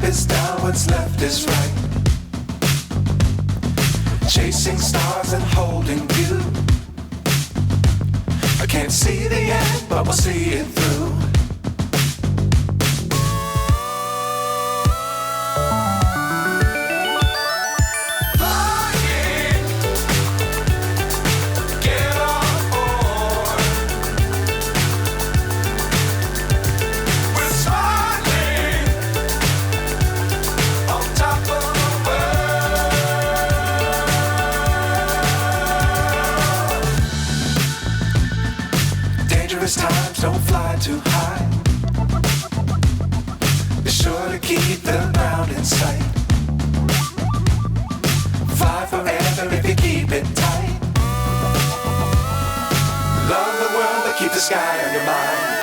is down, what's left is right. Chasing stars and holding you. I can't see the end, but we'll see it through. Times don't fly too high. Be sure to keep the ground in sight. Fly forever if you keep it tight. Love the world, but keep the sky on your mind.